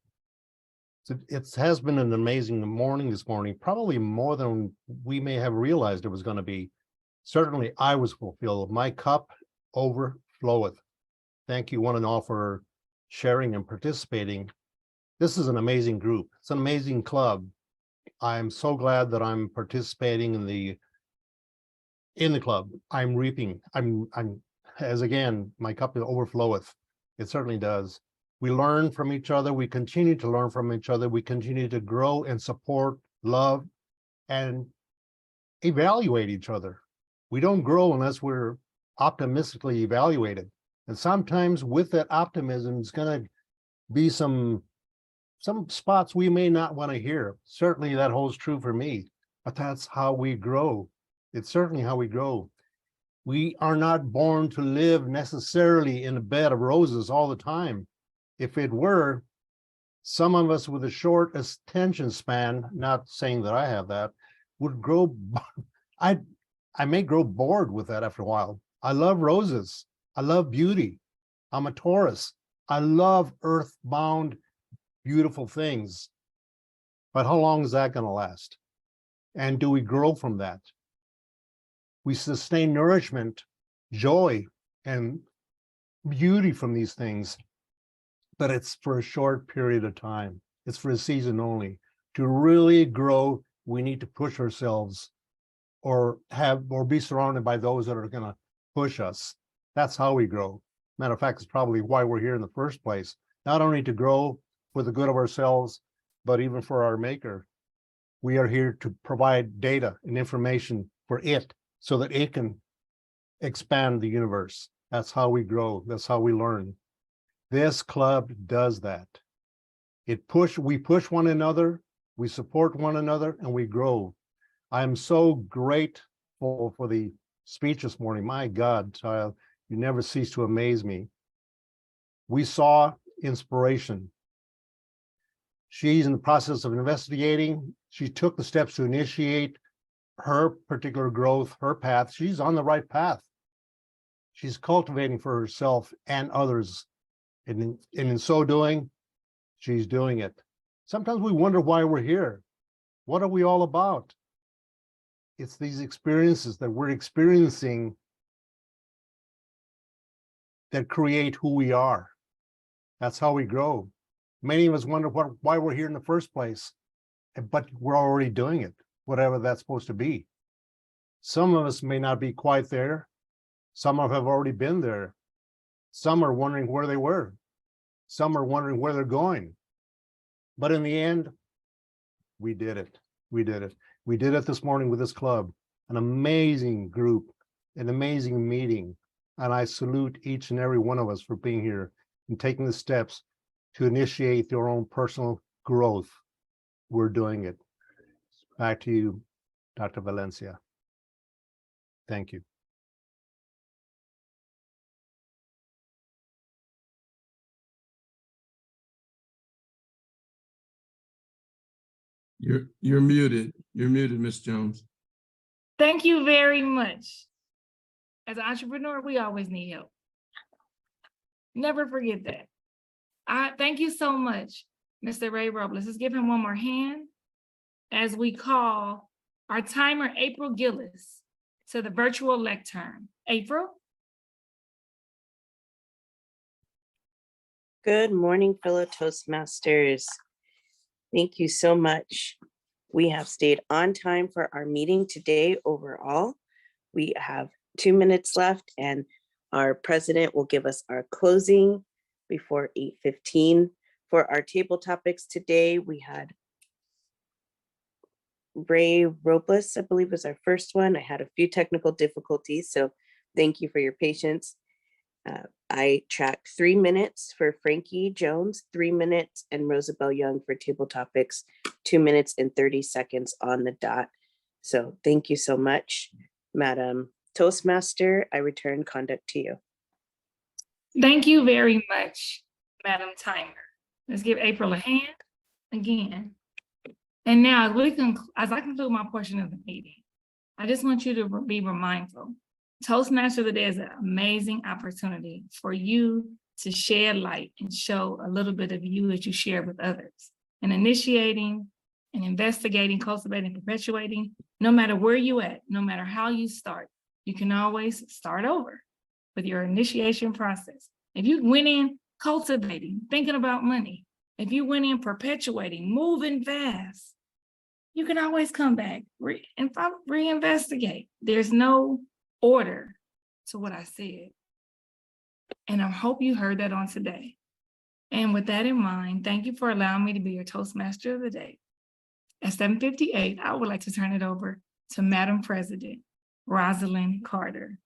S10: So it has been an amazing morning this morning, probably more than we may have realized it was going to be. Certainly, I was fulfilled. My cup overfloweth. Thank you one and all for sharing and participating. This is an amazing group. It's an amazing club. I'm so glad that I'm participating in the club. I'm reaping. I'm as again, my cup overfloweth. It certainly does. We learn from each other. We continue to learn from each other. We continue to grow and support, love, and evaluate each other. We don't grow unless we're optimistically evaluated. And sometimes with that optimism, it's going to be some spots we may not want to hear. Certainly that holds true for me, but that's how we grow. It's certainly how we grow. We are not born to live necessarily in a bed of roses all the time. If it were, some of us with a short attention span, not saying that I have that, would grow. I may grow bored with that after a while. I love roses. I love beauty. I'm a Taurus. I love earthbound, beautiful things. But how long is that going to last? And do we grow from that? We sustain nourishment, joy, and beauty from these things. But it's for a short period of time. It's for a season only. To really grow, we need to push ourselves or be surrounded by those that are going to push us. That's how we grow. Matter of fact, it's probably why we're here in the first place. Not only to grow for the good of ourselves, but even for our maker. We are here to provide data and information for it so that it can expand the universe. That's how we grow. That's how we learn. This club does that. We push one another, we support one another, and we grow. I am so grateful for the speech this morning. My God, child, you never cease to amaze me. We saw inspiration. She's in the process of investigating. She took the steps to initiate her particular growth, her path. She's on the right path. She's cultivating for herself and others. And in so doing, she's doing it. Sometimes we wonder why we're here. What are we all about? It's these experiences that we're experiencing that create who we are. That's how we grow. Many of us wonder why we're here in the first place, but we're already doing it, whatever that's supposed to be. Some of us may not be quite there. Some have already been there. Some are wondering where they were. Some are wondering where they're going. But in the end, we did it. We did it. We did it this morning with this club, an amazing group, an amazing meeting. And I salute each and every one of us for being here and taking the steps to initiate your own personal growth, we're doing it. Back to you, Dr. Valencia. Thank you.
S9: You're muted. You're muted, Ms. Jones.
S2: Thank you very much. As an entrepreneur, we always need help. Never forget that. Thank you so much, Mr. Ray Robles. Let's give him one more hand as we call our timer, April Gillis, to the virtual lectern. April?
S5: Good morning, fellow Toastmasters. Thank you so much. We have stayed on time for our meeting today overall. We have 2 minutes left and our president will give us our closing before 8:15. For our table topics today, we had Ray Robles, I believe was our first one. I had a few technical difficulties, so thank you for your patience. I tracked 3 minutes for Frankie Jones, 3 minutes, and Rosabelle Young for table topics, 2 minutes and 30 seconds on the dot. So thank you so much, Madam Toastmaster. I return conduct to you.
S2: Thank you very much, Madam Timer. Let's give April a hand again. And now as I conclude my portion of the meeting, I just want you to be mindful. Toastmaster of the Day is an amazing opportunity for you to shed light and show a little bit of you that you share with others. And initiating and investigating, cultivating, perpetuating, no matter where you at, no matter how you start, you can always start over with your initiation process. If you went in cultivating, thinking about money, if you went in perpetuating, moving fast, you can always come back and reinvestigate. There's no order to what I said. And I hope you heard that on today. And with that in mind, thank you for allowing me to be your Toastmaster of the Day. At 7:58, I would like to turn it over to Madam President, Roz Carter.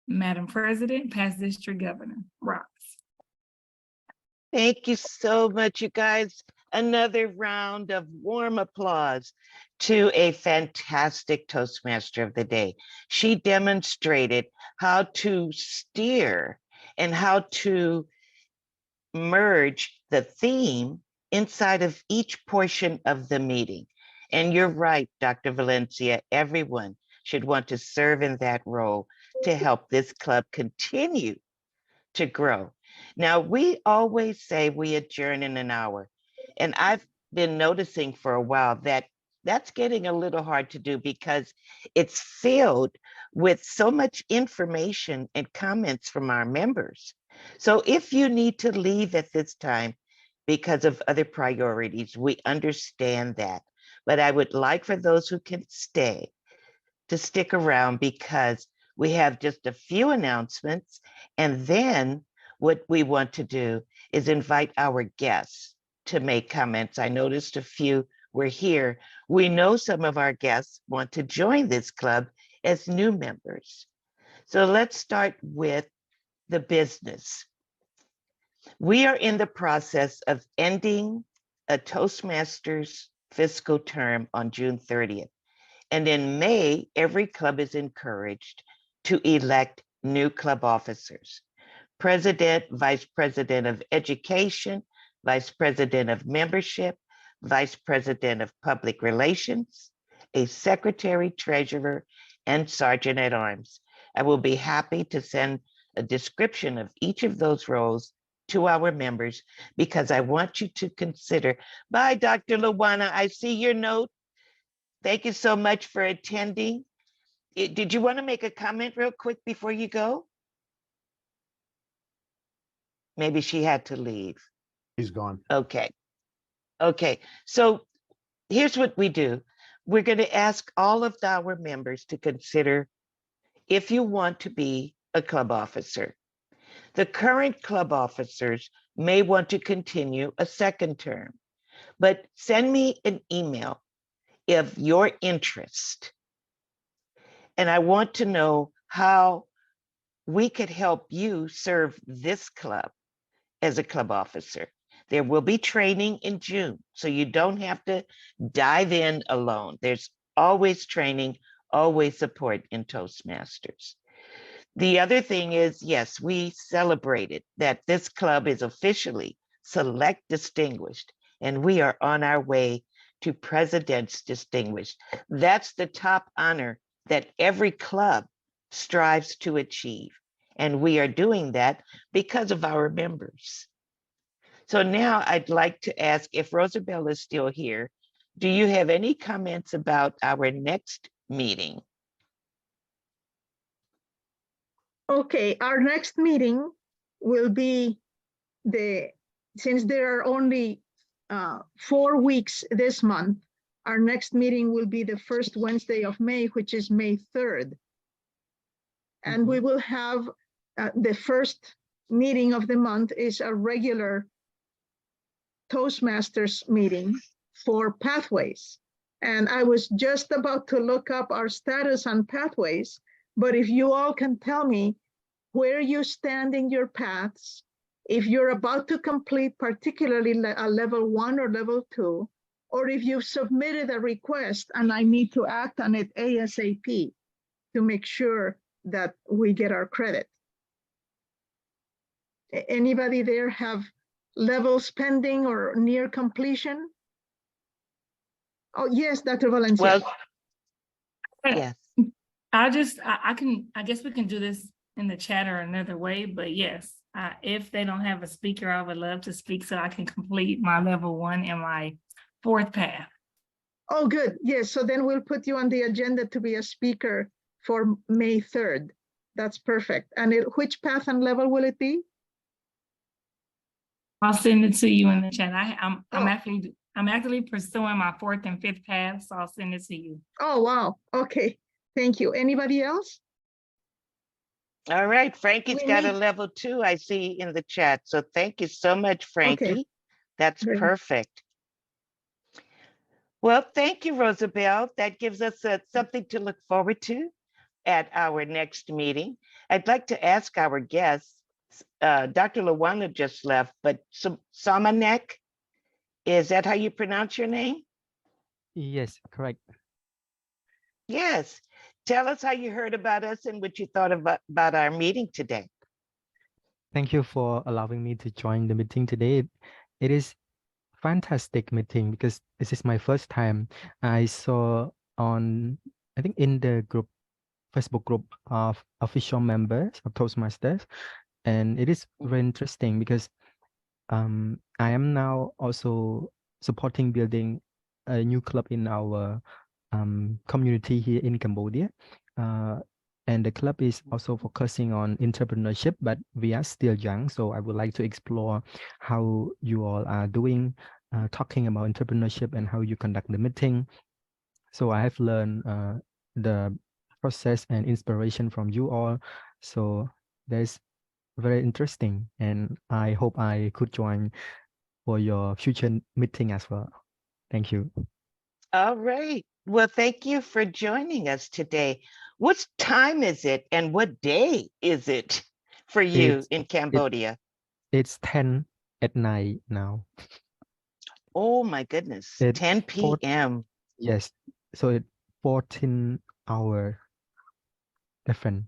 S2: Madam President, past District Governor, Roz.
S1: Thank you so much, you guys. Another round of warm applause to a fantastic Toastmaster of the Day. She demonstrated how to steer and how to merge the theme inside of each portion of the meeting. And you're right, Dr. Valencia, everyone should want to serve in that role to help this club continue to grow. Now, we always say we adjourn in an hour, and I've been noticing for a while that that's getting a little hard to do because it's filled with so much information and comments from our members. So if you need to leave at this time because of other priorities, we understand that. But I would like for those who can stay to stick around because we have just a few announcements, and then what we want to do is invite our guests to make comments. I noticed a few were here. We know some of our guests want to join this club as new members. So let's start with the business. We are in the process of ending a Toastmasters fiscal term on June 30th. And in May, every club is encouraged to elect new club officers. President, Vice President of Education, Vice President of Membership, Vice President of Public Relations, a Secretary, Treasurer, and Sergeant at Arms. I will be happy to send a description of each of those roles to our members because I want you to consider. Bye, Dr. Luana. I see your note. Thank you so much for attending. Did you want to make a comment real quick before you go? Maybe she had to leave.
S10: He's gone.
S1: Okay. Okay. So here's what we do. We're going to ask all of our members to consider if you want to be a club officer. The current club officers may want to continue a second term, but send me an email of your interest. And I want to know how we could help you serve this club as a club officer. There will be training in June, so you don't have to dive in alone. There's always training, always support in Toastmasters. The other thing is, yes, we celebrated that this club is officially Select Distinguished, and we are on our way to President's Distinguished. That's the top honor that every club strives to achieve. And we are doing that because of our members. So now I'd like to ask if Rosabelle is still here, do you have any comments about our next meeting?
S11: Okay, our next meeting will be since there are only 4 weeks this month, our next meeting will be the first Wednesday of May, which is May 3rd. And we will have the first meeting of the month is a regular Toastmasters meeting for Pathways. And I was just about to look up our status on Pathways, but if you all can tell me where you stand in your paths, if you're about to complete particularly a level 1 or level 2, or if you've submitted a request and I need to act on it ASAP to make sure that we get our credit. Anybody there have levels pending or near completion? Oh, yes, Dr. Valencia.
S1: Well, yes.
S2: I guess we can do this in the chat or another way, but yes, if they don't have a speaker, I would love to speak so I can complete my level 1 and my 4th path.
S11: Oh, good. Yes, so then we'll put you on the agenda to be a speaker for May 3rd. That's perfect. And which path and level will it be?
S2: I'll send it to you in the chat. I'm actually pursuing my 4th and 5th path, so I'll send it to you.
S11: Oh, wow. Okay. Thank you. Anybody else?
S1: All right, Frankie's
S11: We
S1: got a
S11: need-
S1: level 2 I see in the chat. So thank you so much, Frankie. That's
S11: Great.
S1: perfect. Well, thank you, Rosabelle. That gives us something to look forward to at our next meeting. I'd like to ask our guests, Dr. Lawana just left, but Samanek, is that how you pronounce your name?
S12: Yes, correct.
S1: Yes. Tell us how you heard about us and what you thought about our meeting today.
S12: Thank you for allowing me to join the meeting today. It is fantastic meeting because this is my first time. I saw on, I think in the group, Facebook group of official members of Toastmasters, and it is very interesting because I am now also supporting building a new club in our community here in Cambodia. And the club is also focusing on entrepreneurship, but we are still young. So I would like to explore how you all are doing, talking about entrepreneurship and how you conduct the meeting. So I have learned the process and inspiration from you all. So that's very interesting. And I hope I could join for your future meeting as well. Thank you.
S1: All right. Well, thank you for joining us today. What time is it and what day is it for you in Cambodia?
S12: It's 10 at night now.
S1: Oh my goodness,
S12: It's
S1: 10 p.m.
S12: Yes, so it's 14-hour different.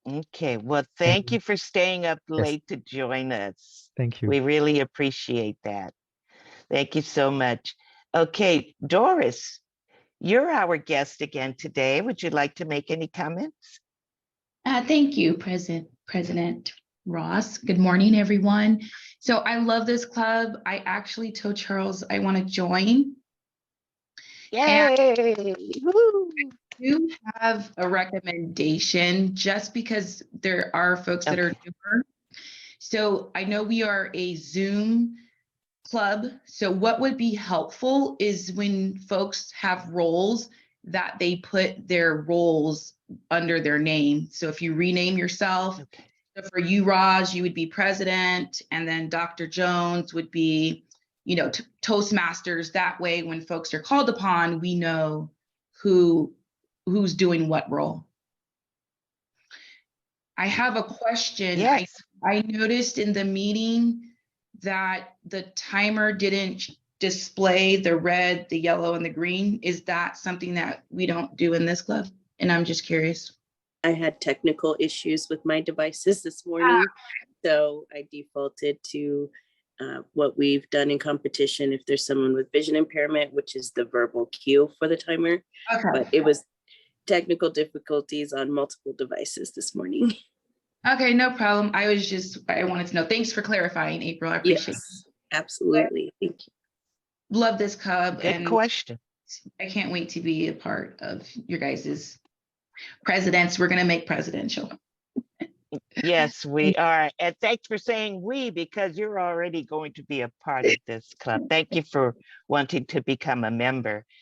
S1: Okay, well, thank you for staying up late to join us.
S12: Thank you.
S1: We really appreciate that. Thank you so much. Okay, Doris, you're our guest again today. Would you like to make any comments?
S13: Thank you, President Ross. Good morning, everyone. So I love this club. I actually told Charles I want to join.
S1: Yay! Woo!
S13: I do have a recommendation just because there are folks that are newer. So I know we are a Zoom club. So what would be helpful is when folks have roles that they put their roles under their name. So if you rename yourself, so for you, Roz, you would be president, and then Dr. Jones would be, you know, Toastmasters. That way, when folks are called upon, we know who's doing what role. I have a question.
S1: Yes.
S13: I noticed in the meeting that the timer didn't display the red, the yellow, and the green. Is that something that we don't do in this club? And I'm just curious.
S5: I had technical issues with my devices this morning, so I defaulted to what we've done in competition. If there's someone with vision impairment, which is the verbal cue for the timer,
S13: Okay.
S5: but it was technical difficulties on multiple devices this morning.
S13: Okay, no problem. I wanted to know. Thanks for clarifying, April. I appreciate it.
S5: Yes, absolutely. Thank you.
S13: Love this club,
S1: Good
S13: and
S1: question.
S13: I can't wait to be a part of your guys's presidents. We're going to make presidential.
S1: Yes, we are. And thanks for saying we, because you're already going to be a part of this club. Thank you for wanting to become a member.